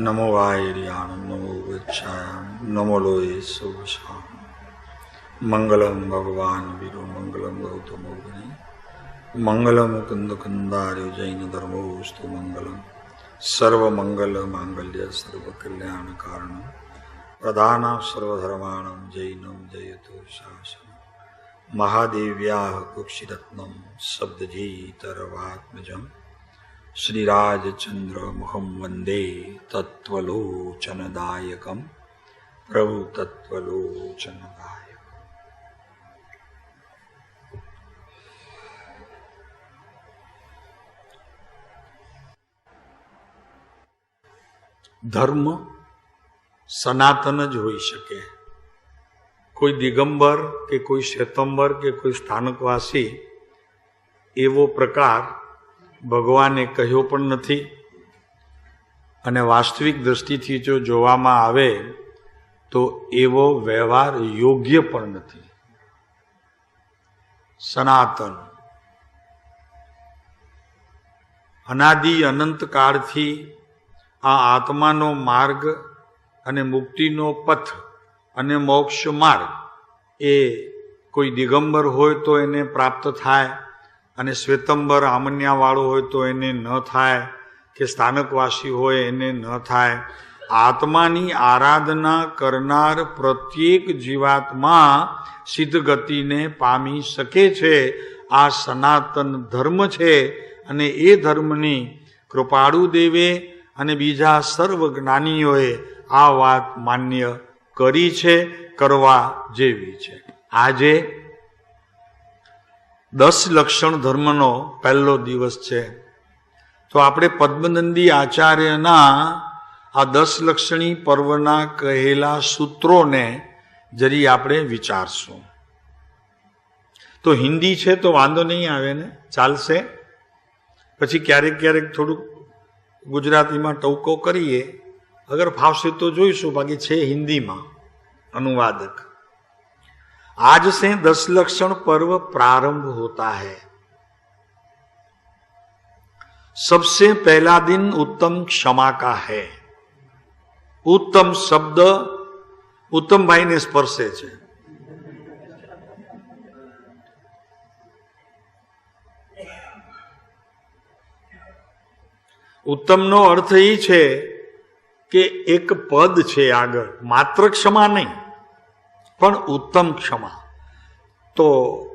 नमो वायर्याणं नमो वृक्षायां नमो लोये सुवशां मंगलम भगवान वीरो मंगलम गौतमो मुनि मंगलम कुंद कुंदार्य जैन धर्मोस्तु मंगलम सर्वमंगल मांगल्य सर्वकल्याण कारणम प्रधान सर्वधर्माणं जैनम जयतु शासनम महादेव्याः कुक्षिरत्नम शब्दजीतरवात्मजम् श्रीराजचंद्र मुखम वंदे तत्वलोचनदायकम प्रभु तत्वलोचनदायक। धर्म सनातन ज होई शके। कोई दिगंबर के कोई श्वेतंबर के कोई स्थानकवासी एवो प्रकार ભગવાને કહ્યો પણ નથી અને વાસ્તવિક દ્રષ્ટિથી જો જોવામાં આવે તો એવો વ્યવહાર યોગ્ય પણ નથી. સનાતન અનાદિ અનંત કાળથી આ આત્માનો માર્ગ અને મુક્તિનો પથ અને મોક્ષ માર્ગ એ કોઈ દિગંબર હોય તો એને પ્રાપ્ત થાય અને શ્વેતંબર આમન્યાવાળો હોય તો એને ન થાય કે સ્થાનકવાસી હોય એને ન થાય. આત્માની આરાધના કરનાર પ્રત્યેક જીવાત્મા સિદ્ધ ગતિને પામી શકે છે. આ સનાતન ધર્મ છે અને એ ધર્મની કૃપાળુ દેવે અને બીજા સર્વ જ્ઞાનીઓએ આ વાત માન્ય કરી છે, કરવા જેવી છે. આજે 10 લક્ષણ ધર્મનો પહેલો દિવસ છે. તો આપણે પદ્મનંદી આચાર્યના આ 10 લક્ષણી પર્વના કહેલા સૂત્રોને જરી આપણે વિચારશું. તો હિન્દી છે તો વાંધો નહીં આવે ને, ચાલશે. પછી ક્યારેક ક્યારેક થોડુંક ગુજરાતીમાં ટવકો કરીએ, અગર ફાવશે તો જોઈશું, બાકી છે હિન્દીમાં अनुवादक. आज से 10 लक्षण पर्व प्रारंभ होता है. सबसे पहला दिन उत्तम क्षमा का है. उत्तम शब्द उत्तम भाई ने स्पर्शे છે. ઉત્તમનો અર્થ એ છે કે એક પદ છે આગળ, માત્ર ક્ષમા નહીં પણ उत्तम क्षमा. तो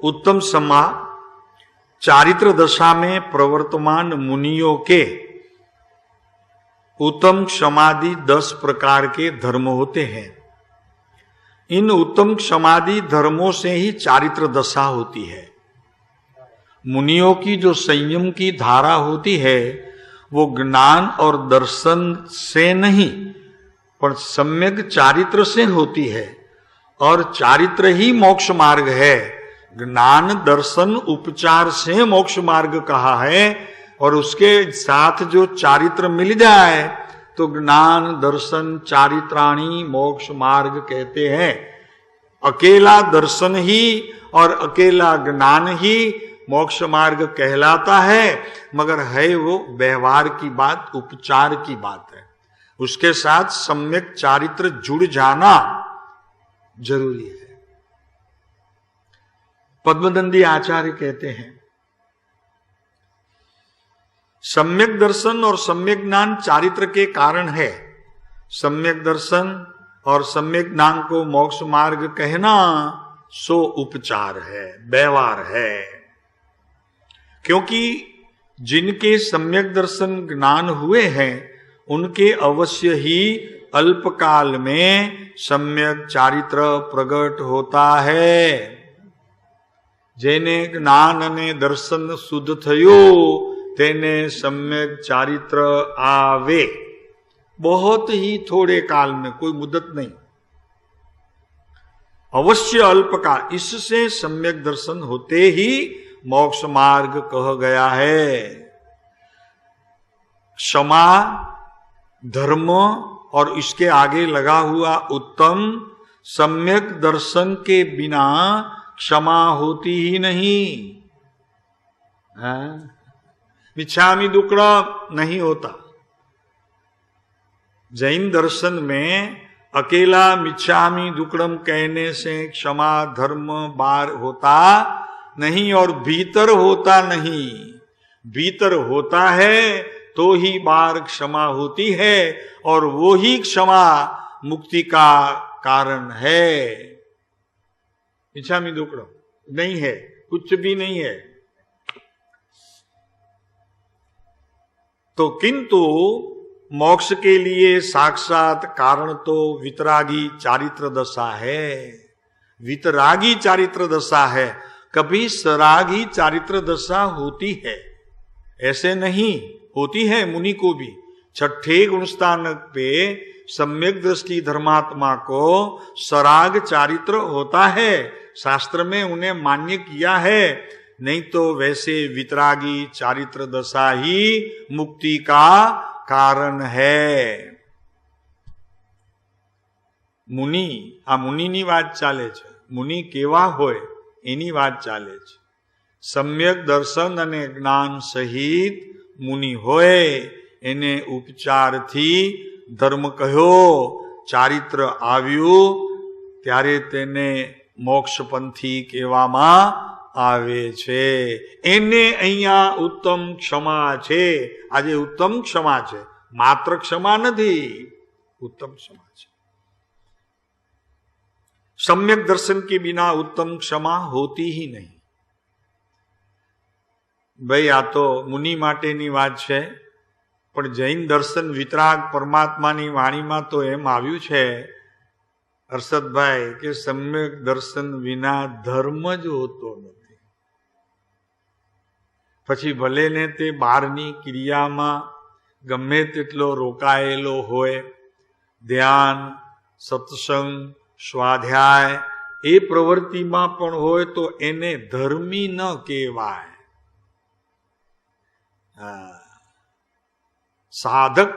उत्तम क्षमा चारित्र दशा में प्रवर्तमान मुनियों के उत्तम क्षमादि 10 प्रकार के धर्म होते हैं. इन उत्तम क्षमादि धर्मों से ही चारित्र दशा होती है. मुनियों की जो संयम की धारा होती है वो ज्ञान और दर्शन से नहीं पर सम्यक चारित्र से होती है. और चारित्र ही मोक्ष मार्ग है. ज्ञान दर्शन उपचार से मोक्ष मार्ग कहा है. और उसके साथ जो चारित्र मिल जाए तो ज्ञान दर्शन चारित्राणी मोक्ष मार्ग कहते हैं. अकेला दर्शन ही और अकेला ज्ञान ही मोक्ष मार्ग कहलाता है, मगर है वो व्यवहार की बात, उपचार की बात है. उसके साथ सम्यक चारित्र जुड़ जाना जरूरी है. पद्मनंदी आचार्य कहते हैं सम्यक दर्शन और सम्यक ज्ञान चारित्र के कारण है. सम्यक दर्शन और सम्यक ज्ञान को मोक्ष मार्ग कहना सो उपचार है, व्यवहार है. क्योंकि जिनके सम्यक दर्शन ज्ञान हुए हैं उनके अवश्य ही अल्पकाल में सम्यक चारित्र प्रगट होता है. जेने ज्ञान ने दर्शन शुद्ध थयो तेने सम्यक चारित्र आवे. बहुत ही थोड़े काल में, कोई मुद्दत नहीं, अवश्य अल्पकाल. इससे सम्यक दर्शन होते ही मोक्ष मार्ग कह गया है. क्षमा धर्म और इसके आगे लगा हुआ उत्तम, सम्यक दर्शन के बिना क्षमा होती ही नहीं. मिच्छामि दुक्कड़म नहीं होता. जैन दर्शन में अकेला मिच्छामि दुक्कडम कहने से क्षमा धर्म बार होता नहीं और भीतर होता नहीं। भीतर होता है तो ही बार क्षमा होती है और वो ही क्षमा मुक्ति का कारण है। मिच्छामि दुक्कडम नहीं है, कुछ भी नहीं है। तो किंतु मोक्ष के लिए साक्षात कारण तो वितरागी चारित्र दशा है। वितरागी चारित्र दशा है, कभी सरागी चारित्र दशा होती है, ऐसे नहीं होती है। मुनि को भी छठे गुणस्थानक पे सम्यक दृष्टि धर्मात्मा को सराग चारित्र होता है, शास्त्र में उन्हें मान्य किया है। नहीं तो वैसे वितरागी चारित्र दशा ही मुक्ति का कारण है। મુનિ આ મુનિની વાત ચાલે છે. મુનિ કેવા હોય એની વાત ચાલે છે. સમ્યક દર્શન અને જ્ઞાન સહિત મુનિ હોય એને ઉપચારથી ધર્મ કહ્યો, ચારિત્ર આવ્યું ત્યારે તેને મોક્ષપંથી કહેવામાં આવે છે. એને અહીંયા ઉત્તમ ક્ષમા છે. આજે ઉત્તમ ક્ષમા છે, માત્ર ક્ષમા નથી, उत्तम क्षमा છે. सम्यक दर्शन के बिना उत्तम क्षमा होती ही नहीं. ભાઈ આ તો મુનિ માટેની વાત છે, પણ જૈન દર્શન વિતરાગ પરમાત્માની વાણીમાં તો એમ આવ્યું છે હર્ષદભાઈ કે સમ્યક દર્શન વિના ધર્મ જ હોતો નથી. પછી ભલે ને તે બહારની ક્રિયામાં ગમે તેટલો રોકાયેલો હોય, ધ્યાન, સત્સંગ, સ્વાધ્યાય એ પ્રવૃત્તિમાં પણ હોય તો એને ધર્મી ન કહેવાય. સાધક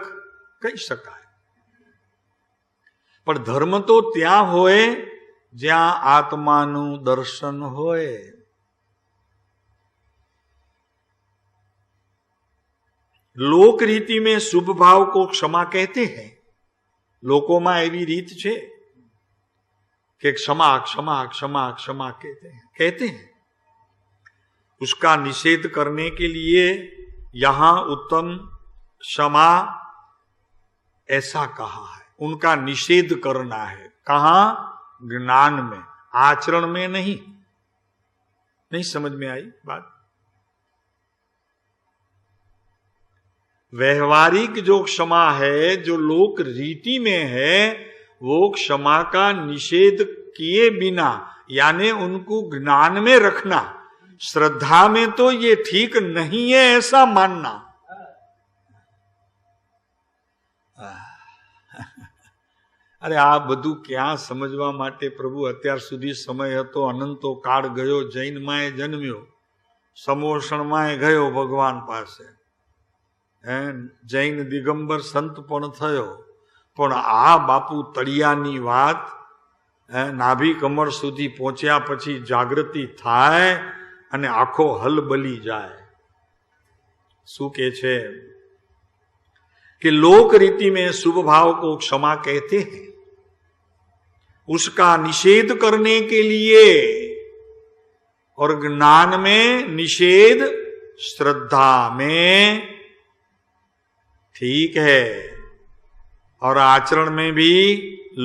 કહી શકાય, પણ ધર્મ તો ત્યાં હોય જ્યાં આત્માનું દર્શન હોય. लोक रीति में शुभ भाव को क्षमा कहते हैं. लोकों में एवी रीत છે कि क्षमा क्षमा क्षमा क्षमा कहते हैं. उसका निषेध करने के लिए यहां उत्तम क्षमा ऐसा कहा है. उनका निषेध करना है. कहां? ज्ञान में, आचरण में नहीं. नहीं समझ में आई बात? व्यवहारिक जो क्षमा है, जो लोक रीति में है, वो क्षमा का निषेध किए बिना, यानी उनको ज्ञान में रखना. श्रद्धा में तो ये ठीक नहीं है ऐसा मानना. अरे आ બધું ક્યાં સમજવા માટે પ્રભુ અત્યાર સુધી સમય હતો, અનંતો કાળ ગયો, જૈન માં જન્મ્યો, સમોષણ માં ગયો ભગવાન પાસે, જૈન દિગંબર સંત પણ થયો, પણ આ બાપુ તળિયાની વાત નાભી કમર સુધી પહોંચ્યા પછી જાગૃતિ થાય અને આખો હલબલી જાય. શું કે છે कि लोक रीति में शुभ भाव को क्षमा कहते हैं. उसका निषेध करने के लिए, और ज्ञान में निषेध, श्रद्धा में ठीक है, और आचरण में भी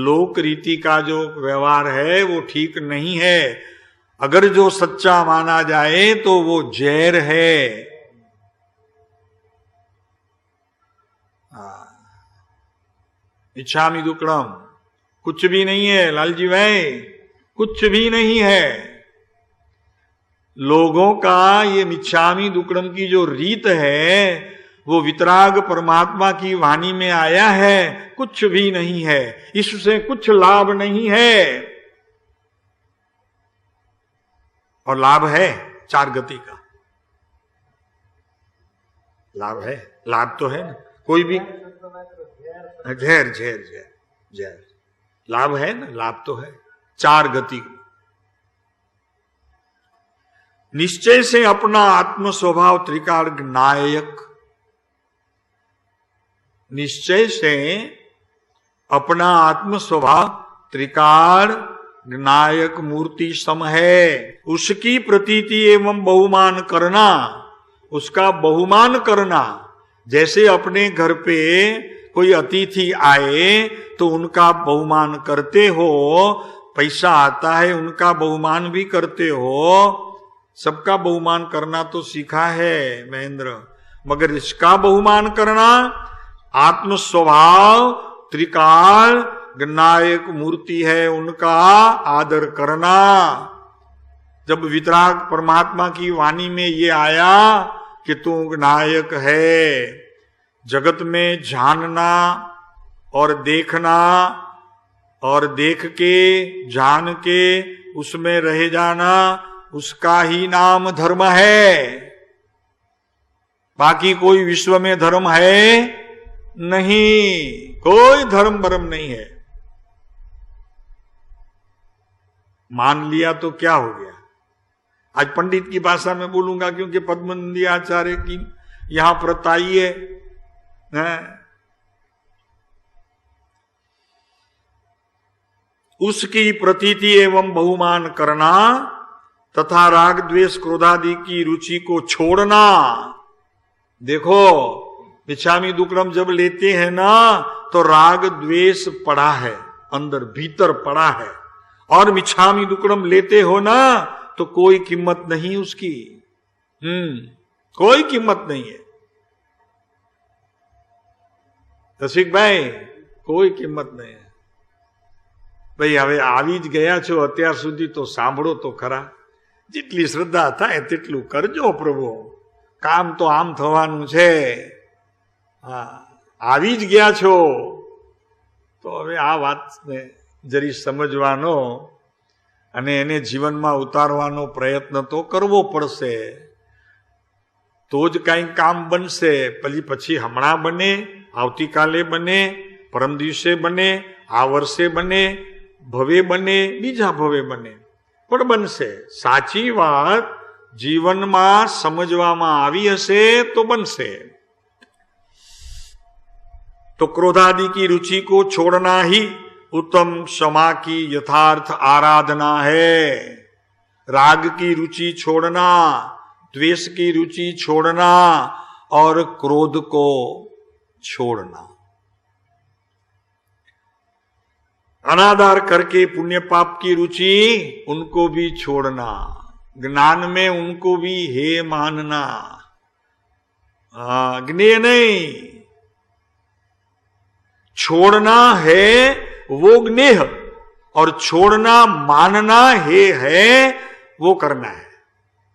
लोक रीति का जो व्यवहार है वो ठीक नहीं है. अगर जो सच्चा माना जाए तो वो जहर है. इच्छामि दुक्कडम कुछ भी नहीं है लालजी भाई, कुछ भी नहीं है. लोगों का ये मिच्छामि दुक्कडम की जो रीत है वो वितराग परमात्मा की वाणी में आया है. कुछ भी नहीं है, इससे कुछ लाभ नहीं है. और लाभ है 4 गति का लाभ है. लाभ तो है ना, कोई भी झेर झेर झेर झेर लाभ है ना, लाभ तो है 4 गति. निश्चय से अपना आत्म स्वभाव त्रिकाल नायक, निश्चय से अपना आत्म स्वभाव त्रिकाल नायक मूर्ति सम है, उसकी प्रतीति एवं बहुमान करना, उसका बहुमान करना। जैसे अपने घर पे कोई अतिथि आए तो उनका बहुमान करते हो, पैसा आता है उनका बहुमान भी करते हो, सबका बहुमान करना तो सीखा है महेंद्र, मगर इसका बहुमान करना, आत्म स्वभाव त्रिकाल नायक मूर्ति है, उनका आदर करना। जब वितराग परमात्मा की वाणी में ये आया कि तू नायक है, जगत में जानना और देखना और देख के जान के उसमें रह जाना, उसका ही नाम धर्म है। बाकी कोई विश्व में धर्म है नहीं, कोई धर्म भरम नहीं है। मान लिया तो क्या हो गया। आज पंडित की भाषा में बोलूंगा क्योंकि पद्मनंदी आचार्य की यहां प्रताई है। उसकी प्रतीति एवं बहुमान करना तथा राग द्वेष क्रोधादि की रुचि को छोड़ना। देखो मिच्छामी दुक्कड़म जब लेते हैं ना तो राग द्वेष पड़ा है, अंदर भीतर पड़ा है, और मिच्छामी दुक्कड़म लेते हो ना तो कोई कीमत नहीं उसकी, कोई कीमत नहीं है रसिक भाई, कोई कीमत नहीं है भाई। હવે આવી જ ગયા છો અત્યાર સુધી તો સાંભળો તો ખરા, જેટલી શ્રદ્ધા થાય તેટલું કરજો પ્રભુ, કામ તો આમ થવાનું છે। હા, આવી જ ગયા છો તો હવે આ વાતને જરી સમજવાનો અને એને જીવનમાં ઉતારવાનો પ્રયત્ન તો કરવો પડશે, તો જ કંઈ કામ બનશે। પછી હમણાં બને, આવતીકાલે બને, પરમ દિવસે બને, આ વર્ષે બને, ભવે બને, બીજા ભવે બને, પણ બનશે। સાચી વાત જીવનમાં સમજવામાં આવી હશે તો બનશે। तो क्रोधादि की रुचि को छोड़ना ही उत्तम क्षमा की यथार्थ आराधना है। राग की रुचि छोड़ना, द्वेष की रुचि छोड़ना और क्रोध को छोड़ना, अनादर करके पुण्य पाप की रुचि उनको भी छोड़ना, ज्ञान में उनको भी हे मानना। ज्ञेय नहीं, छोड़ना है वो ज्ञेय, और छोड़ना मानना हे है वो करना है।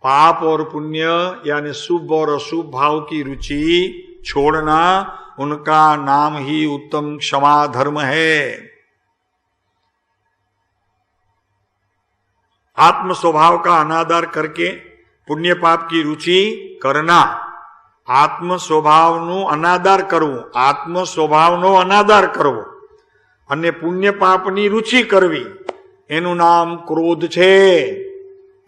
पाप और पुण्य यानी शुभ और अशुभ भाव की रुचि छोड़ना, उनका नाम ही उत्तम क्षमा धर्म है। आत्म स्वभाव का अनादर करके पुण्य पाप की रुचि करना, आत्म स्वभावનો અનાદર કરવો, આત્મ સ્વભાવનો અનાદર કરવો અને પુણ્ય પાપની રુચિ કરવી, એનું નામ ક્રોધ છે।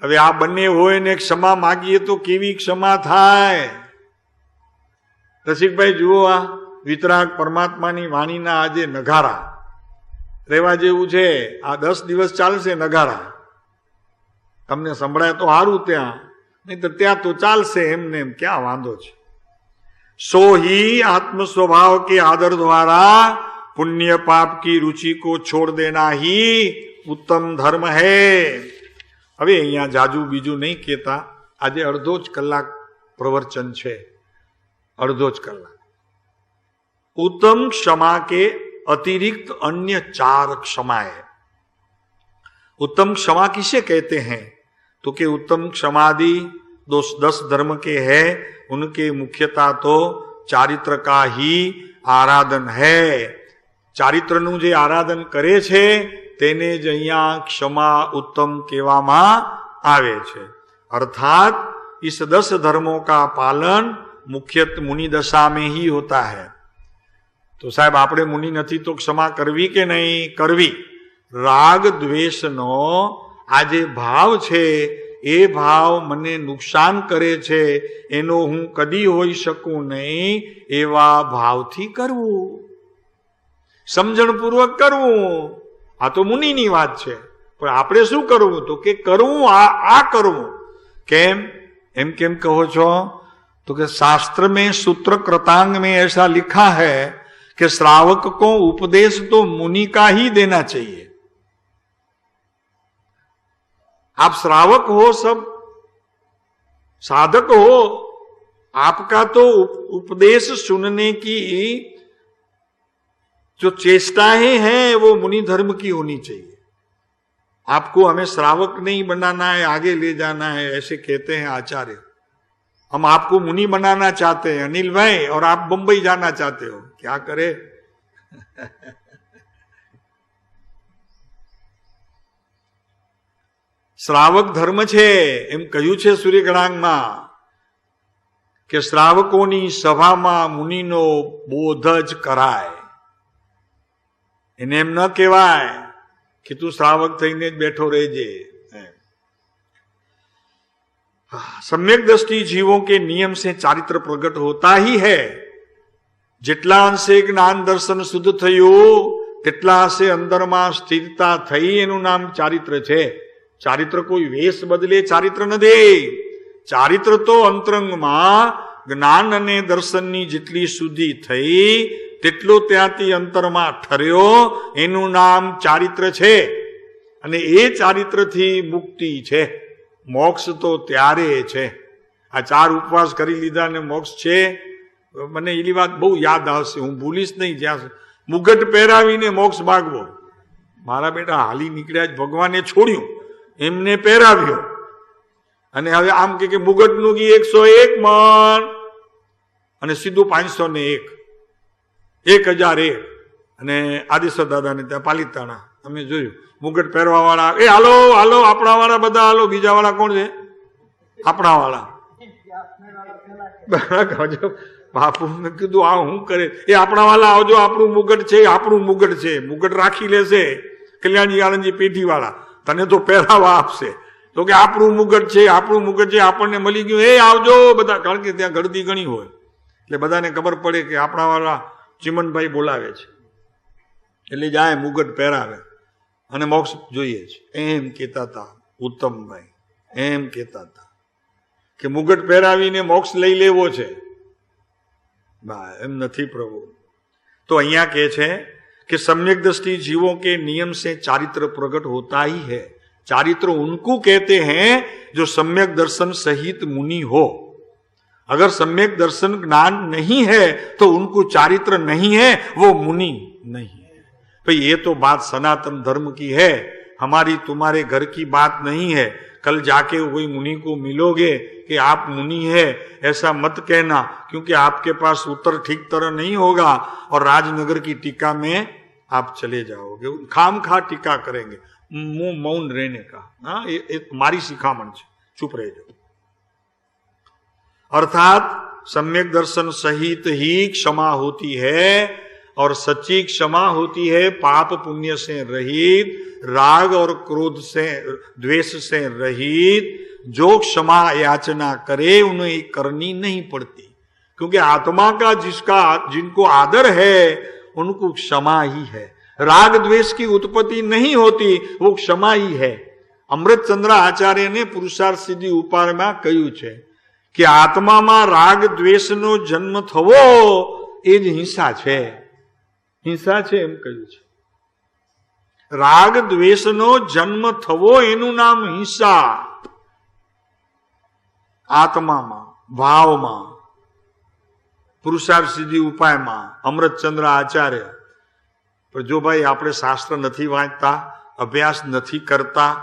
હવે આ બંને હોય ને ક્ષમા માગીએ તો કેવી ક્ષમા થાય? રસિકભાઈ જુઓ, આ વિતરાગ પરમાત્માની વાણીના આજે નગારા રહેવા જેવું છે। આ 10 દિવસ ચાલશે નગારા, તમને સંભળાય તો સારું ત્યાં, નહીં તો ત્યાં તો ચાલશે એમને એમ, ક્યાં વાંધો છે। सो ही आत्म स्वभाव के आदर द्वारा पुण्य पाप की रुचि को छोड़ देना ही उत्तम धर्म है। હવે અહીંયા જાજુ બીજું નહીં કહેતા, આજે અડધો જ કલાક પ્રવચન છે, અડધો જ કલાક। उत्तम क्षमा के अतिरिक्त अन्य 4 क्षमाएं। उत्तम क्षमा किसे कहते हैं? तो कि उत्तम क्षमादि 10 धर्म के है, उनके मुख्यता तो चारित्र का ही आराधन है। चारित्रનું જે આરાધન કરે છે તેને જ અહીંયા ક્ષમા उत्तम કહેવામાં આવે છે। अर्थात इस 10 धर्मों का पालन मुख्यतः मुनि दशा में ही होता है। तो साहब આપણે મુનિ નથી તો ક્ષમા કરવી કે નહીં કરવી? રાગ દ્વેષનો આ જે ભાવ છે એ ભાવ મને નુકસાન કરે છે, એનો હું કદી હોઈ શકું નહીં, એવા ભાવથી કરવું। સમજણપૂર્વક કરવું. આ તો મુનિની વાત છે. પણ આપણે શું કરવું? તો કે કરવું આ કરવું. કેમ? એમ કેમ કહો છો? तो कि शास्त्र में सूत्र कृतांग में ऐसा लिखा है कि श्रावक को उपदेश तो मुनि का ही देना चाहिए. आप श्रावक हो, सब साधक हो, आपका तो उपदेश सुनने की जो चेष्टाएं हैं वो मुनि धर्म की होनी चाहिए. आपको हमें श्रावक नहीं बनाना है, आगे ले जाना है, ऐसे कहते हैं आचार्य. हम आपको मुनि बनाना चाहते हैं अनिल भाई, और आप बंबई जाना चाहते हो. क्या करे? શ્રાવક ધર્મ છે એમ કહ્યું છે સૂર્યગણાંગમાં કે શ્રાવકોની સભામાં મુનિનો બોધ જ કરાય. એને એમ ન કહેવાય कि तू श्रावक થઈને જ બેઠો રહેજે. सम्यक दृष्टि जीवों के नियम से चारित्र प्रकट होता ही है. જેટલા અંશે જ્ઞાન દર્શન શુદ્ધ થયું તેટલા અંશે અંદરમાં સ્થિરતા થઈ, એનું નામ ચારિત્ર છે. ચારિત્ર કોઈ વેશ બદલે ચારિત્ર નથી. ચારિત્ર તો અંતરંગમાં જ્ઞાન અને દર્શનની જેટલી શુદ્ધિ થઈ તેટલો ત્યાંથી અંતરમાં ઠર્યો, એનું નામ ચારિત્ર છે. અને એ ચારિત્રથી મુક્તિ છે. મોક્ષ તો ત્યારે છે. આ 4 ઉપવાસ કરી લીધા ને મોક્ષ છે. મને એની વાત બહુ યાદ આવશે, હું ભૂલીશ નહીં. જ્યાં મુગટ પહેરાવીને મોક્ષ માગવો. મારા બેટા હાલી નીકળ્યા જ, ભગવાને છોડ્યું, એમને પહેરાવ્યો. અને હવે આમ કે મુગટનું ઘી 101 મણ અને સીધું 501, 1001. અને આદિશ્વર દાદાને ત્યાં પાલિતાણા અમે જોયું મુગટ પહેરવા વાળા, એ હાલો હાલો આપણા વાળા બધા હાલો. બીજા વાળા કોણ છે? આપણા વાળા. બાપુ મેં કીધું આ હું કરે? એ આપણા વાળા આવજો, આપણું મુગટ છે, આપણું મુગટ છે. મુગટ રાખી લેશે કલ્યાણજી આનંદજી પેઢી વાળા, તને તો પહેરાવા આપશે. તો કે આપણું મુગટ છે, આપણું મુગટ છે, આપણને મળી ગયું, એ આવજો બધા. કારણ કે ત્યાં ગળદી ઘણી હોય એટલે બધાને ખબર પડે કે આપણા વાળા ચિમનભાઈ બોલાવે છે, એટલે જાય મુગટ પહેરાવે અને મોક્ષ જોઈએ છે. એમ કહેતા હતા ઉત્તમભાઈ, એમ કહેતા હતા કે મુગટ પહેરાવીને મોક્ષ લઈ લેવો છે. એમ નથી પ્રભુ. તો અહીંયા કહે છે कि सम्यक दृष्टि जीवों के नियम से चारित्र प्रकट होता ही है. चारित्र उनको कहते हैं जो सम्यक दर्शन सहित मुनि हो. अगर सम्यक दर्शन ज्ञान नहीं है तो उनको चारित्र नहीं है, वो मुनि नहीं है. भाई ये तो बात सनातन धर्म की है, हमारी तुम्हारे घर की बात नहीं है. कल जाके कोई मुनि को मिलोगे कि आप मुनि है, ऐसा मत कहना, क्योंकि आपके पास उत्तर ठीक तरह नहीं होगा और राजनगर की टीका में आप चले जाओगे. खाम खा टीका करेंगे. मुंह मौन रहने का. हाँ, ये मारी शिखामण है, चुप रह जाओ. अर्थात सम्यक दर्शन सहित ही क्षमा होती है, और सच्ची क्षमा होती है पाप पुण्य से रहित, राग और क्रोध से द्वेष से रहित. जो क्षमा याचना करे उन्हें करनी नहीं पड़ती, क्योंकि आत्मा का जिनको आदर है उनको क्षमा ही है. राग द्वेष की उत्पत्ति नहीं होती, वो क्षमा ही है. અમૃતચંદ્ર આચાર્યને પુરુષાર્થ સિદ્ધિ ઉપાયમાં કહ્યું છે કે આત્મામાં રાગ દ્વેષનો જન્મ થવો એ જ હિંસા છે. હિંસા છે એમ કહ્યું છે. રાગ દ્વેષનો જન્મ થવો એનું નામ હિંસા. આત્મામાં, ભાવમાં, પુરુષાર્થ સિદ્ધિ ઉપાયમાં અમૃતચંદ્ર આચાર્ય. પણ જો ભાઈ આપણે શાસ્ત્ર નથી વાંચતા, અભ્યાસ નથી કરતા,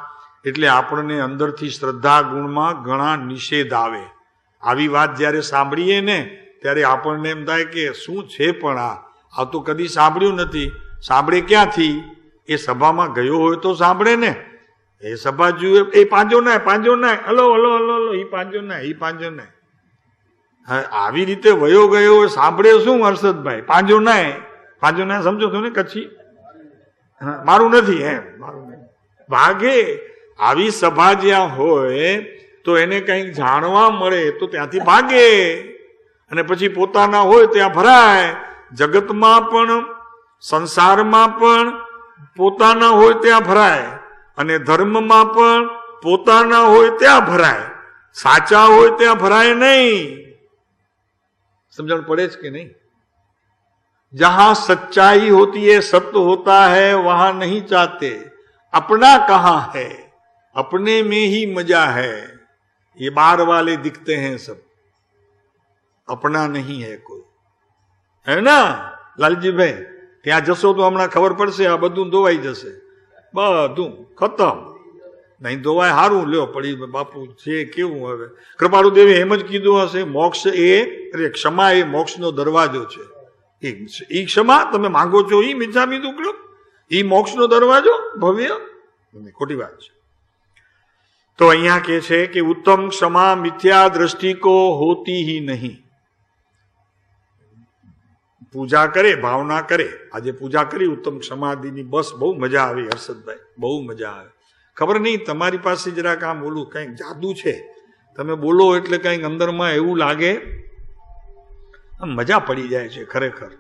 એટલે આપણને અંદરથી શ્રદ્ધા ગુણમાં ઘણા નિષેધ આવે. આવી વાત જ્યારે સાંભળીએ ને ત્યારે આપણને એમ થાય કે શું છે, પણ આ તો કદી સાંભળ્યું નથી. સાંભળે ક્યાંથી? એ સભામાં ગયો હોય તો સાંભળે ને. એ સભા જુએ, એ પાંજો ના, પાંજો ના, હલો હલો હલો હલો, એ પાંજો ના, એ પાંજો ના. આવી રીતે વયો ગયો સાંભળે શું હર્ષદભાઈ? પાંજો ના, પાંજો ના સમજો છો ને? કચ્છી મારું નથી, એમ મારું નહીં. ભાગે આવી સભા જ્યાં હોય તો એને કંઈક જાણવા મળે તો ત્યાંથી ભાગે, અને પછી પોતાના હોય ત્યાં ભરાય. જગતમાં પણ સંસારમાં પણ પોતાના હોય ત્યાં ભરાય અને ધર્મમાં પણ પોતાના હોય ત્યાં ભરાય, સાચા હોય ત્યાં ભરાય નહીં. समझण पड़े कि नहीं? जहां सच्चाई होती है, सत्य होता है, वहां नहीं चाहते. अपना कहां है, अपने में ही मजा है. ये बार वाले दिखते हैं सब, अपना नहीं है कोई, है ना लालजी भाई? ત્યાં જશો તો હમણાં ખબર પડશે, આ બધું ધોવાઈ જશે, બધું ખતમ. નહીં ધોવાય હારું, લ્યો પડી બાપુ છે કેવું. હવે કૃપાળુ દેવે એમ જ કીધું હશે, મોક્ષ એ ક્ષમા એ મોક્ષનો દરવાજો છે. એ ક્ષમા તમે માંગો છો, એ મિચ્છામી દુક્કડમ, એ મોક્ષનો દરવાજો ભવ્ય, ખોટી વાત છે. તો અહીંયા કે છે કે ઉત્તમ ક્ષમા મિથ્યા દ્રષ્ટિ કો હોતી ही नहीं. પૂજા કરે, ભાવના કરે. આજે પૂજા કરી ઉત્તમ સમાધિની, બસ બહુ મજા આવી હર્ષદભાઈ, બહુ મજા આવે. ખબર નહીં તમારી પાસે જરાક આમ બોલું કંઈક જાદુ છે, તમે બોલો એટલે કંઈક અંદરમાં એવું લાગે, આમ મજા પડી જાય છે ખરેખર.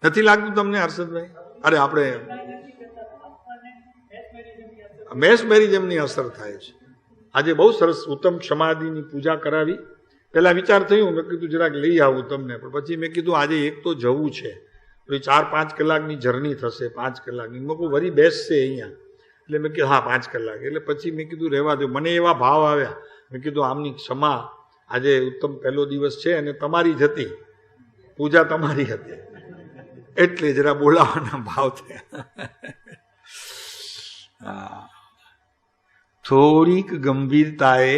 નથી લાગતું તમને હર્ષદભાઈ? અરે આપણે મેસમેરિઝમની અસર થાય છે. આજે બહુ સરસ ઉત્તમ સમાધિની પૂજા કરાવી. પેલા વિચાર થયું, મેં કીધું જરાક લઈ આવું તમને, પણ પછી મેં કીધું આજે એક તો જવું છે, 4-5 કલાકની જર્ની થશે, 5 કલાકની. મેં કહું વરી બેસશે અહીંયા, એટલે મેં કીધું હા 5 કલાક. એટલે પછી મેં કીધું રહેવા દો. મને એવા ભાવ આવ્યા, મેં કીધું આમની ક્ષમા, આજે ઉત્તમ પહેલો દિવસ છે અને તમારી જ હતી, પૂજા તમારી હતી, એટલે જરા બોલાવાના ભાવ થયા. થોડીક ગંભીરતાએ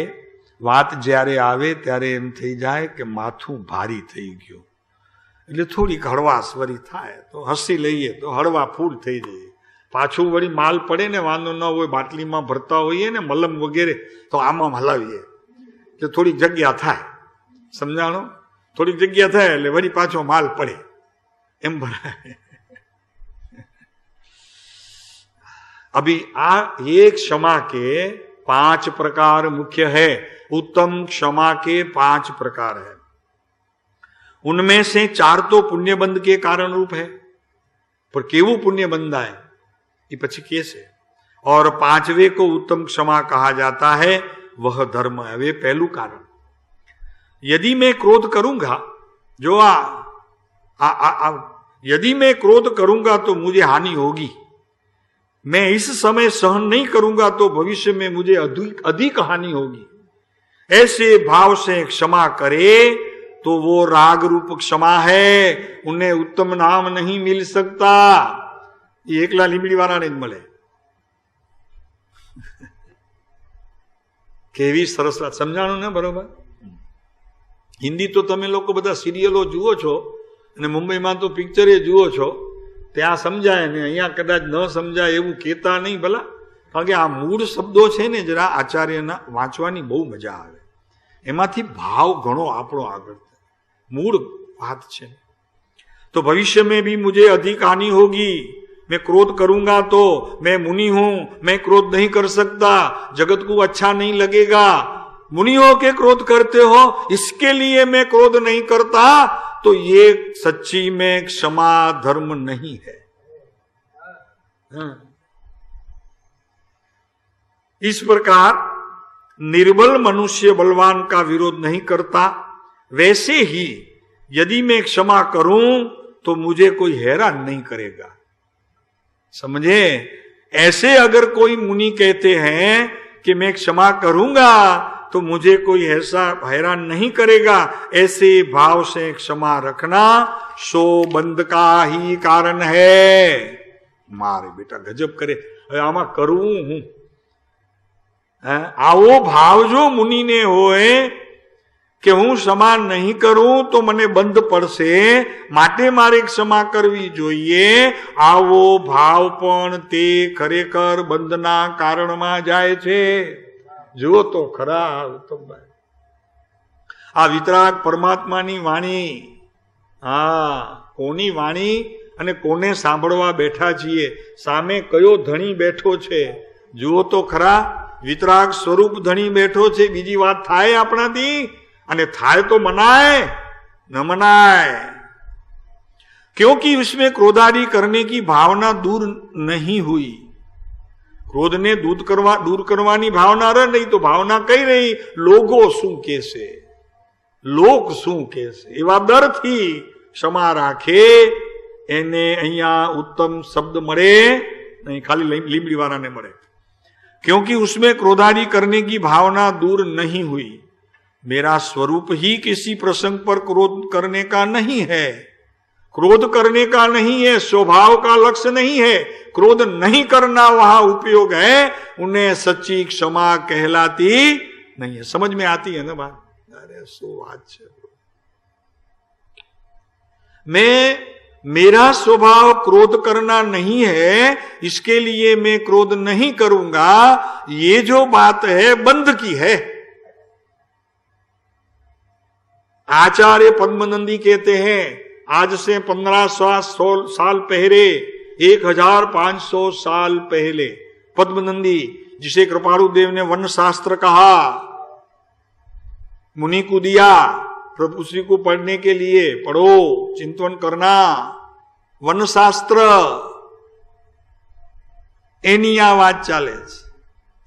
વાત જ્યારે આવે ત્યારે એમ થઈ જાય કે માથું ભારી થઈ ગયું, એટલે થોડીક હળવાશ વળી થાય તો હસી લઈએ તો હળવા ફૂલ થઈ જાય. પાછું વળી માલ પડે ને, વાંધો ન હોય, બાટલીમાં ભરતા હોઈએ ને મલમ વગેરે, તો આમાં હલાવીએ એટલે થોડીક જગ્યા થાય. સમજાણો? થોડીક જગ્યા થાય એટલે વળી પાછો માલ પડે, એમ ભરાય. अभी आ ये क्षमा के 5 प्रकार मुख्य है. उत्तम क्षमा के 5 प्रकार है. उनमें से 4 तो पुण्य बंध के कारण रूप है, पर केवू पुण्य बंधा है ये पछी कैसे. और 5वें को उत्तम क्षमा कहा जाता है, वह धर्म है. वे पहलू कारण. यदि मैं क्रोध करूंगा, जो यदि मैं क्रोध करूंगा तो मुझे हानि होगी. मैं इस समय सहन नहीं करूंगा तो भविष्य में मुझे अधिक हानि होगी. ऐसे भाव से क्षमा करे तो वो राग रूप क्षमा है. उन्हें उत्तम नाम नहीं मिल सकता. ये एकला લીમડી વાળાને જ મળે. કેવી સરસ વાત. સમજાણું ને બરોબર? હિન્દી તો તમે લોકો બધા સિરિયલો જુઓ છો અને મુંબઈમાં તો પિક્ચરે જુઓ છો, ત્યાં સમજાય ને અહીંયા કદાચ ન સમજાય એવું કહેતા નહીં ભલા. કારણ કે આ મૂળ શબ્દો છે ને જરા આચાર્યના વાંચવાની બહુ મજા આવે, એમાંથી ભાવ ઘણો આપણો આગળ થાય, મૂળ વાત છે. तो भविष्य में भी मुझे अधिक हानि होगी. मैं क्रोध करूंगा तो मैं मुनि हूं, मैं क्रोध नहीं कर सकता, जगत को अच्छा नहीं लगेगा. मुनियों के क्रोध करते हो, इसके लिए मैं क्रोध नहीं करता, तो ये सच्ची में क्षमा धर्म नहीं है. इस प्रकार निर्बल मनुष्य बलवान का विरोध नहीं करता, वैसे ही यदि मैं क्षमा करूं तो मुझे कोई हैरान नहीं करेगा. समझे? ऐसे अगर कोई मुनि कहते हैं कि मैं क्षमा करूंगा तो मुझे कोई ऐसा हैरान नहीं करेगा, ऐसे भाव से क्षमा रखना सो बंध का ही कारण है. मारे बेटा गजब करे, आमा करूं हूं. आवो भाव जो मुनि ने होए કે હું ક્ષમા નહીં કરું તો મને બંધ પડશે, માટે મારે ક્ષમા કરવી જોઈએ, આવો ભાવ પણ તે ખરેખર બંધના કારણમાં જાય છે. જુઓ તો ખરા ઉત્તમભાઈ, આ વિતરાગ પરમાત્માની વાણી, હા કોની વાણી અને કોને સાંભળવા બેઠા છીએ, સામે કયો ધણી બેઠો છે. જુઓ તો ખરા, વિતરાગ સ્વરૂપ ધણી બેઠો છે. બીજી વાત થાય આપણાથી? અને થાય તો મનાય ન મનાય. क्योंकि उसमें क्रोधादि करने की भावना दूर नहीं हुई। क्रोध ने दूर करवानी भावना रह नहीं तो भावना कही रही लोगो શું કેસે, લોક શું કેસે, એવા દરથી ક્ષમા રાખે એને અહીંયા ઉત્તમ શબ્દ મળે नहीं, खाली લીમડી वाला ने મળે। क्योंकि उसमें क्रोधादि करने की भावना दूर नहीं हुई। मेरा स्वरूप ही किसी प्रसंग पर क्रोध करने का नहीं है, क्रोध करने का नहीं है, स्वभाव का लक्ष्य नहीं है। क्रोध नहीं करना वहां उपयोग है, उन्हें सच्ची क्षमा कहलाती नहीं है। समझ में आती है ना बात? अरे सो बात है। मेरा स्वभाव क्रोध करना नहीं है, इसके लिए मैं क्रोध नहीं करूंगा, ये जो बात है बंद की है। आचार्य पद्मनंदी कहते हैं आज से 1500 साल पहले, 1500 साल पहले पद्मनंदी, जिसे कृपाणु देव ने वन शास्त्र कहा, मुनि को दिया प्रभु श्री को पढ़ने के लिए, पढ़ो चिंतन करना वन शास्त्र, एनी आ बात चाले,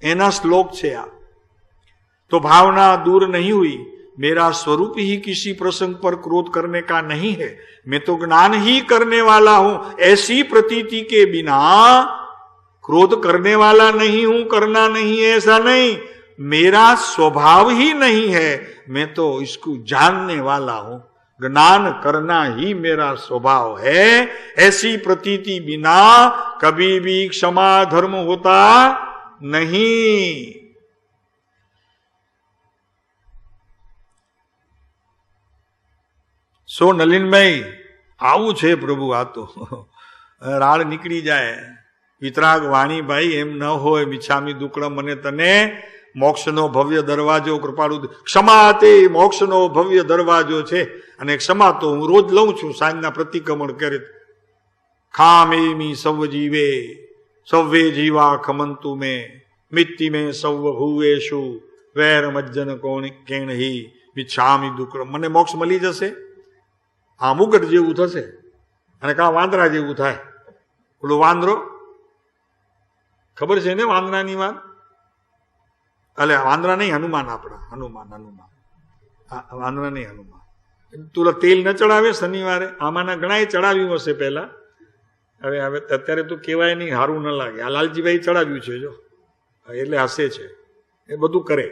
एना श्लोक छे आ। तो भावना दूर नहीं हुई। मेरा स्वरूप ही किसी प्रसंग पर क्रोध करने का नहीं है, मैं तो ज्ञान ही करने वाला हूं। ऐसी प्रतीति के बिना क्रोध करने वाला नहीं हूं, करना नहीं है ऐसा नहीं, मेरा स्वभाव ही नहीं है, मैं तो इसको जानने वाला हूं। ज्ञान करना ही मेरा स्वभाव है। ऐसी प्रतीति बिना कभी भी क्षमा धर्म होता नहीं। सो नलिनभाई આવું છે પ્રભુ, આ તો રાળ નીકળી જાય। વિતરાગ વાણી ભાઈ એમ ન હોય, મિછામી દુકડમ મને તને મોક્ષનો ભવ્ય દરવાજો કૃપાળુ, ક્ષમા તે મોક્ષનો ભવ્ય દરવાજો છે। અને ક્ષમા તો હું રોજ લઉં છું સાંજના પ્રતિક્રમણ કરે। ખામેમી સવ જીવે સવ્વે જીવા ખમંતુ મે મિત્તિ મે સવ હુવેશુ વેર મજ્જન કોણ કેણ હી મિછામી દુકડમ। મને મોક્ષ મળી જશે, આ મુગટ જેવું થશે અને કા વાંદરા જેવું થાય। ઓલો વાંદરો ખબર છે ને વાંદરાની વાત? અલે વાંદરા નહીં, હનુમાન, આપણા હનુમાન વાંદરા નહીં, હનુમાન। તુલા તેલ ન ચડાવે શનિવારે, આમાંના ઘણા ચડાવ્યું હશે પહેલા, હવે અત્યારે તો કહેવાય નહીં, સારું ન લાગે। આ લાલજીભાઈ ચડાવ્યું છે જો, એટલે હસે છે, એ બધું કરે।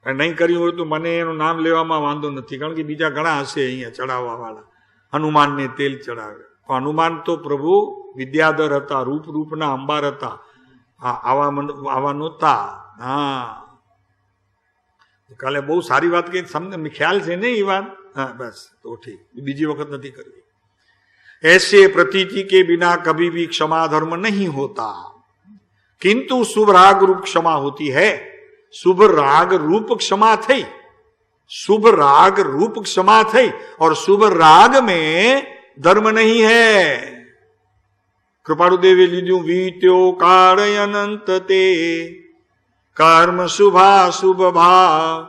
નહીં કર્યું હોય તો મને એનું નામ લેવામાં વાંધો નથી, કારણ કે બીજા ઘણા હશે અહીંયા ચડાવવા વાળા, હનુમાનને તેલ ચડાવે। હનુમાન તો પ્રભુ વિદ્યાધર હતા, રૂપના અંબાર હતા, આવા નહોતા। હા, કાલે બહુ સારી વાત કહી, તમને ખ્યાલ છે ને એ વાત? હા બસ, તો ઠીક, બીજી વખત નથી કરવી। ऐसे प्रतीति के बिना कभी भी क्षमा धर्म नहीं होता, किंतु शुभ राग रूप क्षमा होती है। शुभ राग रूप क्षमा थई, शुभ राग रूप क्षमा थई, और शुभ राग में धर्म नहीं है। कृपाणु देवे लीधु वीत्यो काल अनंत ते कर्म शुभा शुभ भाव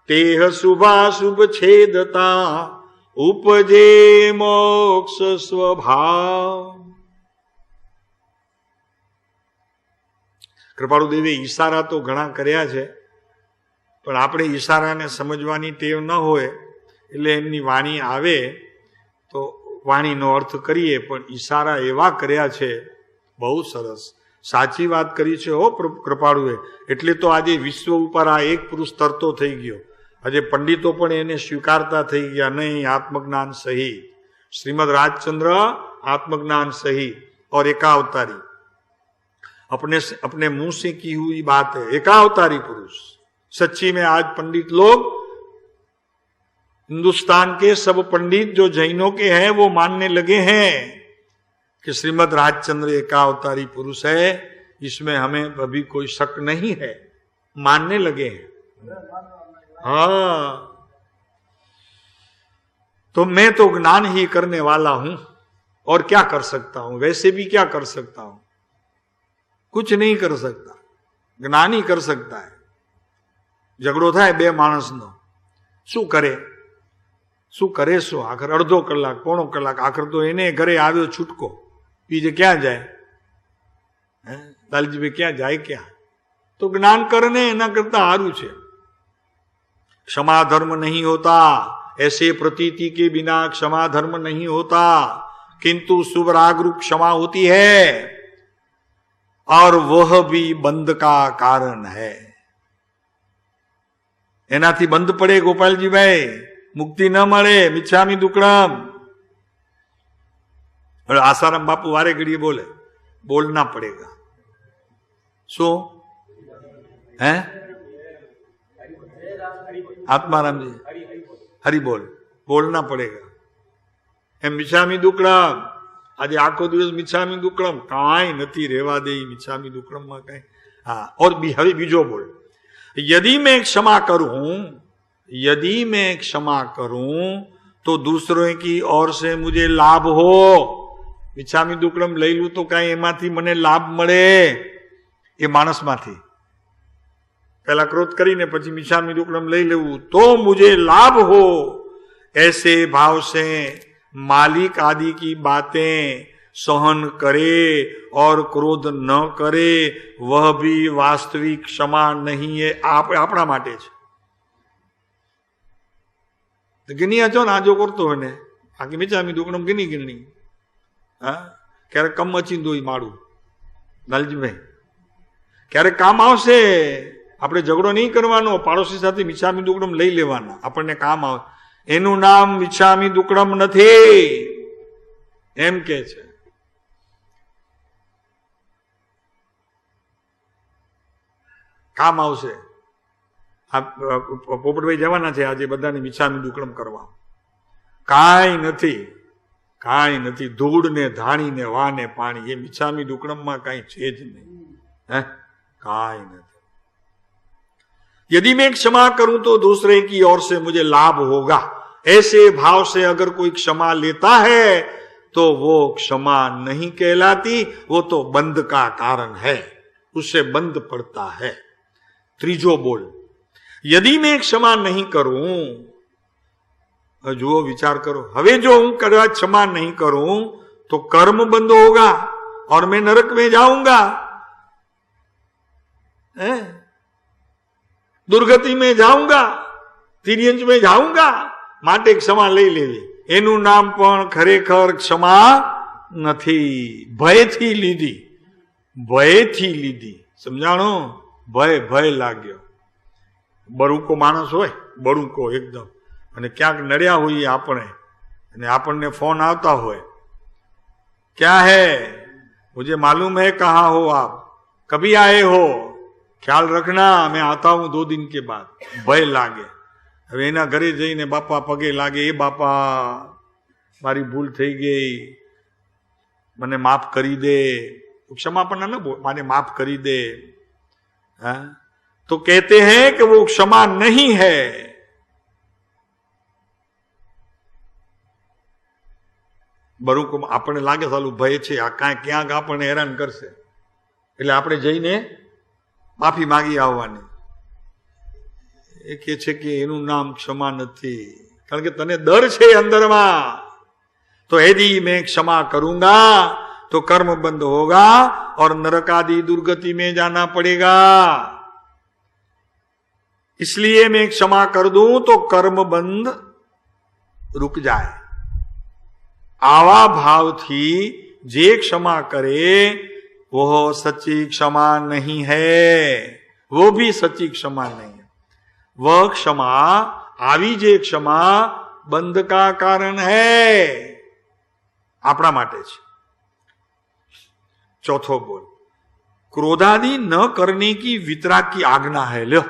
तेह शुभा शुभ छेदता उपजे मोक्ष स्वभाव। કૃપાળુ દેવી ઈશારા તો ઘણા કર્યા છે, પણ આપણે ઈશારાને સમજવાની ટેવ ન હોય એટલે એમની વાણી આવે તો વાણીનો અર્થ કરીએ, પણ ઈશારા એવા કર્યા છે બહુ સરસ, સાચી વાત કરી છે હો કૃપાળુએ। એટલે તો આજે વિશ્વ ઉપર આ એક પુરુષ તરતો થઈ ગયો। આજે પંડિતો પણ એને સ્વીકારતા થઈ ગયા, નહીં આત્મજ્ઞાન સહી, શ્રીમદ રાજચંદ્ર आत्मज्ञान सही और एकावतारी, अपने मुंह से की हुई बात है। एकावतारी पुरुष सच्ची में आज पंडित लोग, हिंदुस्तान के सब पंडित जो जैनों के हैं वो मानने लगे हैं कि श्रीमद राजचंद्र एकावतारी पुरुष है, इसमें हमें अभी कोई शक नहीं है, मानने लगे हैं। हाँ, तो मैं तो ज्ञान ही करने वाला हूं और क्या कर सकता हूं, वैसे भी क्या कर सकता हूं, कुछ नहीं कर सकता, ज्ञान ही कर सकता है। झगड़ो थाय बे माणसनो, શું કરે? શું કરે શું? આખર અડધો કલાક, પોણો કલાક, આખર તો એને ઘરે આવ્યો છૂટકો, બીજે ક્યાં જાય? લાલજીભાઈ ક્યાં જાય? ક્યાં? તો જ્ઞાન કરને એના કરતા સારું છે. क्षमा धर्म नहीं होता, ऐसे प्रतीति के बिना क्षमा धर्म नहीं होता, किंतु शुभ राग रूप क्षमा होती है और वह भी बंध का कारण है. એનાથી બંધ પડે ગોપાલજીભાઈ, મુક્તિ ન મળે. મિચ્છામી દુક્કડમ. આસારામ બાપુ વારે ઘડીએ બોલે, બોલના પડેગા. શું હે? આત્મારામજી હરી બોલ, બોલના પડેગા. એમ મિચ્છામી દુક્કડમ. આજે આખો દિવસ મિચ્છામી દુક્કડમ, કાંઈ નથી, રેવા દે મિચ્છામી દુક્કડમમાં કઈ. હા, ઓર હવે બીજો બોલ. यदि मैं क्षमा करूं तो दूसरों की ओर से मुझे लाभ हो. मिच्छामी दुक्कड़म લઈ લઉં તો કઈ એમાંથી મને લાભ મળે? એ માણસમાંથી पहला क्रोध કરીને પછી मिच्छामी दुक्कड़म લઈ લેવું तो मुझे लाभ हो. ऐसे भाव से मालिक आदि की बातें सहन करे और क्रोध न करे, वह भी वास्तविक क्षमा नहीं है. આપણા માટે છે. ગિની આચો ને આજો કરતો હોય ને આખી મિચ્છામી દુક્કડમ ગિની. હા, ક્યારેક કમ અચીંદો માળું લાલજીભાઈ, ક્યારેક કામ આવશે. આપણે ઝઘડો નહીં કરવાનો, પાડોશી સાથે મિચ્છામી દુક્કડમ લઈ લેવાના, આપણને કામ આવે. એનું નામ મિચ્છામી દુક્કડમ નથી, એમ કે છે. કામ આવશે. પોપટભાઈ જવાના છે આજે બધાને મિચ્છામી દુક્કડમ કરવા. કાંઈ નથી. ધૂળ ને ધાણી ને વાને પાણી, એ મિચ્છામી દુક્કડમમાં કાંઈ છે જ નહીં. હે, કાંઈ નથી. यदि मैं क्षमा करूं तो दूसरे की ओर से मुझे लाभ होगा, ऐसे भाव से अगर कोई क्षमा लेता है तो वो क्षमा नहीं कहलाती, वो तो बंध का कारण है, उससे बंध पड़ता है. ત્રીજો બોલ. यदि मैं क्षमा नहीं करूं, જુઓ વિચાર કરો, હવે જો હું કદાચ क्षमा नहीं करूं तो कर्म बंद होगा और मैं नरक में जाऊंगा, दुर्गति में जाऊंगा, तिर्यंज में जाऊंगा. માટે ક્ષમા લઈ લેવી. એનું નામ પણ ખરેખર ક્ષમા નથી. ભયથી લીધી. સમજાણો? ભય લાગ્યો. બળુકો માણસ હોય, બળુકો એકદમ, અને ક્યાંક નડ્યા હોઈએ આપણે, અને આપણને ફોન આવતા હોય, ક્યાં હે, मुझे मालूम है कहाँ हो आप, कभी आए हो, ख्याल रखना मैं आता हूं 2 दिन के बाद. ભય લાગે. હવે એના ઘરે જઈને બાપા પગે લાગે, એ બાપા મારી ભૂલ થઈ ગઈ, મને માફ કરી દે. ક્ષમાપણ ન બોલ, મને માફ કરી દે. हाँ? तो कहते हैं कि वो क्षमा नहीं है. બરુકો આપણને લાગે સાલું ભય છે, આ ક્યાંક આપણને હેરાન કરશે, એટલે આપણે જઈને માફી માગી આવવાની. એ કે છે કે એનું નામ ક્ષમા નથી, કારણ કે તને ડર છે અંદરમાં. તો यदि मैं क्षमा करूंगा तो कर्म बंद होगा और नरक आदि दुर्गति में जाना पड़ेगा. इसलिए मैं क्षमा कर दूं तो कर्म बंद रुक जाए. आवा भाव थी जे क्षमा करे वो सच्ची क्षमा नहीं है, वो भी सच्ची क्षमा नहीं है. वह क्षमा, આવી જે ક્ષમા બંધ का कारण है, આપણા માટે છે. चौथो बोल. क्रोधादि न करने की वितराग की आज्ञा है. લ્યો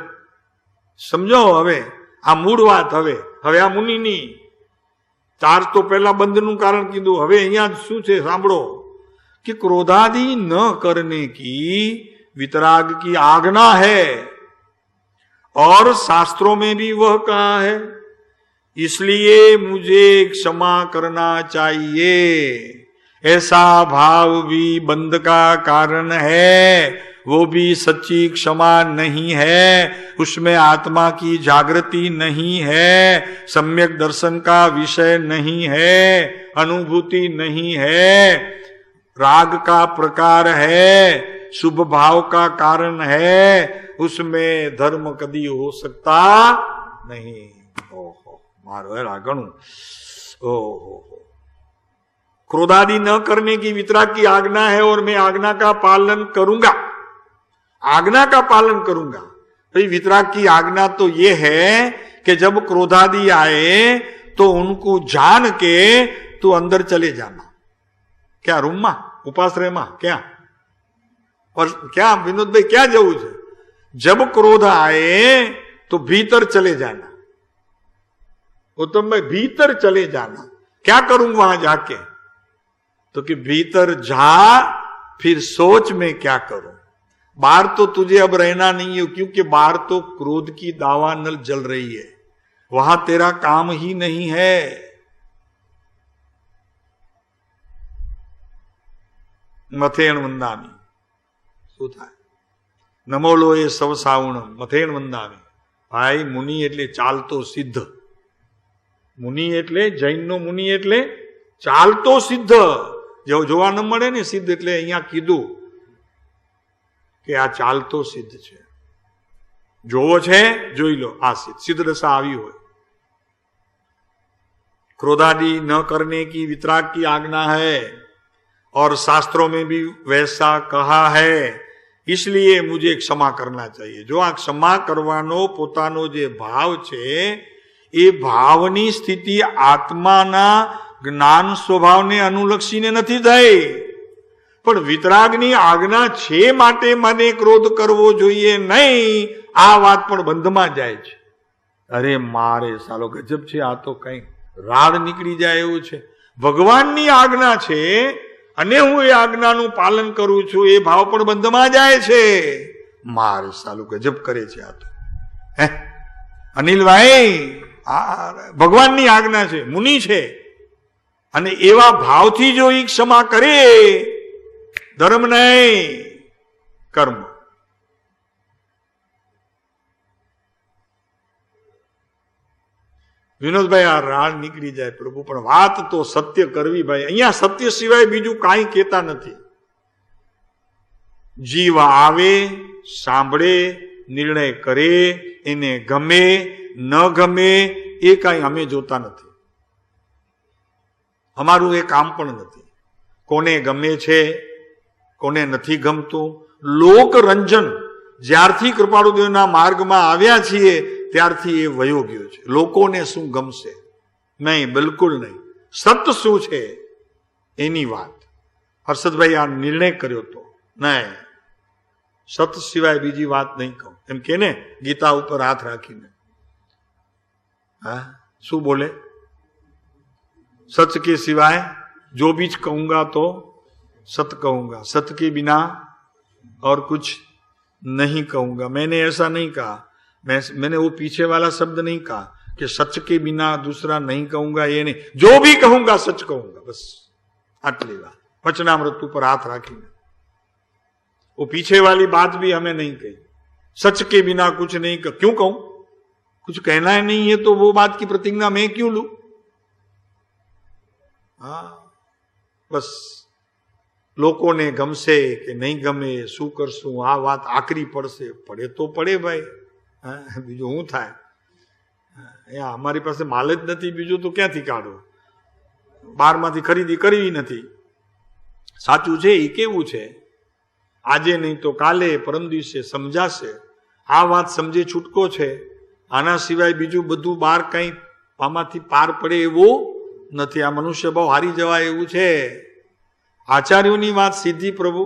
સમજો. હવે આ મૂળ વાત. હવે આ મુનિની 4 તો પહેલા બંધનું કારણ કીધું, હવે અહીંયા શું છે સાંભળો, कि क्रोधादि न करने की वितराग की आज्ञा है और शास्त्रों में भी वह कहा है, इसलिए मुझे क्षमा करना चाहिए. ऐसा भाव भी बंध का कारण है, वो भी सच्ची क्षमा नहीं है, उसमें आत्मा की जागृति नहीं है, सम्यक दर्शन का विषय नहीं है, अनुभूति नहीं है, राग का प्रकार है, शुभ भाव का कारण है, उसमें धर्म कभी हो सकता नहीं। ओहो मारो है रागणु। ओहो क्रोधादि न करने की वितराग की आज्ञा है और मैं आज्ञा का पालन करूंगा, आज्ञा का पालन करूंगा। भाई वितराग की आज्ञा तो ये है कि जब क्रोधादि आए तो उनको जान के तू अंदर चले जाना। क्या रूम में उपाश्रय में क्या और क्या विनोद भाई क्या जવું છે? जब क्रोध आए तो भीतर चले जाना। उत्तम भाई भीतर चले जाना। क्या करूं वहां जाके? तो कि भीतर जा फिर सोच में क्या करूं। बाहर तो तुझे अब रहना नहीं है, क्योंकि बाहर तो क्रोध की दावानल जल रही है, वहां तेरा काम ही नहीं है। मथेण वंदामी શું થાય? નમોલો એ સવ સાવણ મથેણ વંદામી। ભાઈ મુનિ એટલે ચાલતો સિદ્ધ, મુનિ એટલે જૈનનો મુનિ એટલે ચાલતો સિદ્ધ। જો જોવા ન મળે ને સિદ્ધ એટલે અહીંયા કીધું કે આ ચાલતો સિદ્ધ છે, જોવો છે જોઈ લો આ સિદ્ધ, સિદ્ધ દશા આવી હોય। क्रोधादि न करने की वितराग की आज्ञा है और शास्त्रों में भी वैसा कहा है, इसलिए मुझे क्षमा करना चाहिए। जो आ क्षमा करवानो पोतानो जे भाव छे ए भावनी स्थिति आत्माना ज्ञान स्वभावने अनुलक्षीने નથી થઈ, પણ વિતરાગની આજ્ઞા છે માટે મને ક્રોધ કરવો જોઈએ નહીં, આ વાત પણ બંધમાં જાય છે। અરે મારે સાલો ગજબ છે, આ તો કઈ રાડ નીકળી જાય એવું છે। ભગવાનની આજ્ઞા છે અને હું એ આજ્ઞાનું પાલન કરું છું, એ ભાવ પણ બંધમાં જાય છે। મારે સાલું ગજબ કરે છે આ તો। હે અનિલભાઈ, આ ભગવાનની આજ્ઞા છે, મુનિ છે, અને એવા ભાવથી જો એ ક્ષમા કરે, ધર્મ નહીં કર્મ। વિનોદભાઈ આ રાડ નીકળી જાય પ્રભુ, પણ વાત તો સત્ય કરવી ભાઈ। અહીંયા સત્ય સિવાય બીજું કાંઈ કહેતા નથી। જીવ આવે, સાંભળે, નિર્ણય કરે, એને ગમે ન ગમે એ કાંઈ અમે જોતા નથી। અમારું એ કામ પણ નથી। કોને ગમે છે, કોને નથી ગમતું, લોકરંજન જ્યારથી કૃપાળુદેવના માર્ગમાં આવ્યા છીએ ત્યારથી એ વયો ગયો છે। લોકોને શું ગમશે? નહીં, બિલકુલ નહીં। સત શું છે એની વાત। હર્ષદભાઈ આ નિર્ણય કર્યો તો નહીં, સત સિવાય બીજી વાત નહીં કહું, એમ કે ને ગીતા ઉપર હાથ રાખીને। હા શું બોલે? सच के सिवाय जो भी कहूंगा तो सत कहूंगा, सत के बिना और कुछ नहीं कहूंगा। मैंने ऐसा नहीं कहा, मैंने वो पीछे वाला शब्द नहीं कहा कि सच के बिना दूसरा नहीं कहूंगा, ये नहीं, जो भी कहूंगा सच कहूंगा, बस आटली बात। वचनामृत पर हाथ राखी, वो पीछे वाली बात भी हमें नहीं कही। सच के बिना कुछ नहीं कह, क्यों कहूं? कुछ कहना ही नहीं है तो वो बात की प्रतिज्ञा मैं क्यों लू? हाँ बस લોકોને ગમશે કે નહીં ગમે, શું કરશું, આ વાત આકરી પડશે, પડે તો પડે ભાઈ, બીજું શું થાય? અમારી પાસે માલ જ નથી, બીજું તો ક્યાંથી કાઢવું? બહારમાંથી ખરીદી કરવી નથી। સાચું છે એ કેવું છે, આજે નહીં તો કાલે, પરમ દિવસે સમજાશે। આ વાત સમજે છૂટકો છે, આના સિવાય બીજું બધું બહાર કંઈ આમાંથી પાર પડે એવું નથી। આ મનુષ્ય ભાવ હારી જવાય એવું છે। आचार्यों बात सीधी प्रभु।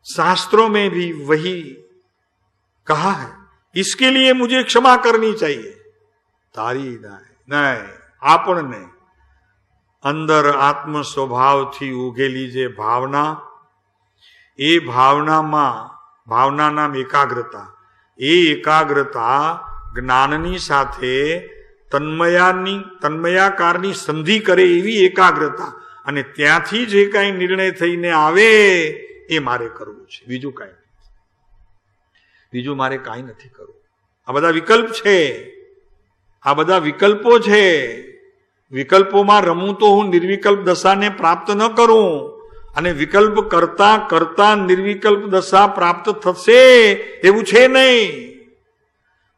शास्त्रों में भी वही कहा है, इसके लिए मुझे क्षमा करनी चाहिए। तारी नहीं, आपने अंदर आत्म स्वभाव थी उगेली जे भावना, ए भावना में भावना नाम एकाग्रता, ए एकाग्रता ज्ञाननी साथे तन्मयाकाરની સંધિ કરે એવી એકાગ્રતા, અને ત્યાંથી જે કાંઈ નિર્ણય થઈને આવે એ મારે કરવું છે, બીજું કાંઈ નહીં. બીજું મારે કાંઈ નથી કરવું. આ બધા વિકલ્પ છે, આ બધા વિકલ્પો છે. વિકલ્પોમાં રમું તો હું નિર્વિકલ્પ દશાને પ્રાપ્ત ન કરું, અને વિકલ્પ કરતા કરતા નિર્વિકલ્પ દશા પ્રાપ્ત થશે એવું છે નહીં.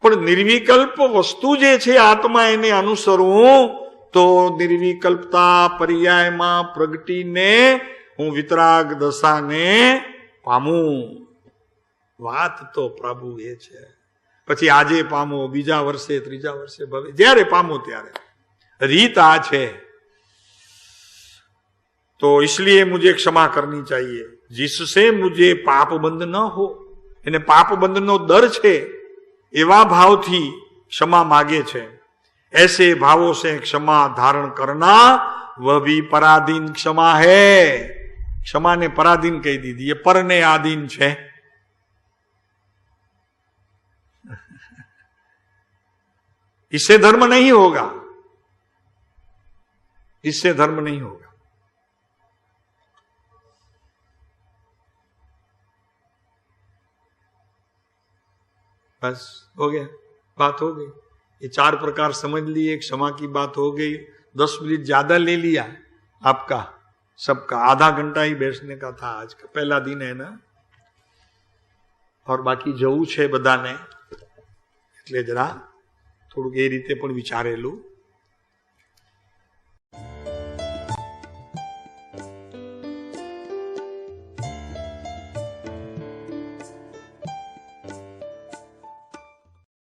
પણ નિર્વિકલ્પ વસ્તુ જે છે આત્મા, એને અનુસરવું તો નિર્વિકલ્પતા પર્યાયમાં પ્રગટીને હું વિતરાગ દશાને પામું. વાત તો પ્રભુ એ છે. પછી આજે પામો, બીજા વર્ષે, ત્રીજા વર્ષે, ભવે જ્યારે પામો ત્યારે. રીત આ છે. तो इसलिए मुझे क्षमा करनी चाहिए जिससे मुझे पाप बंध न हो. એને પાપ બંધનો ડર છે એવા ભાવથી ક્ષમા માગે છે. ऐसे भावों से क्षमा धारण करना वह भी पराधीन क्षमा है. क्षमा ने पराधीन कही दीदी, ये पर ने आधीन છે. इससे धर्म नहीं होगा, इससे धर्म नहीं होगा. बस हो गया, बात हो गई. ये 4 प्रकार समझ लिए, क्षमा की बात हो गई. 10 मिनट ज्यादा ले लिया आपका सबका, आधा घंटा ही बैठने का था आज का, पहला दिन है ना. और बाकी जવું છે બધાને, એટલે જરા થોડુંક એ રીતે પણ વિચારેલું.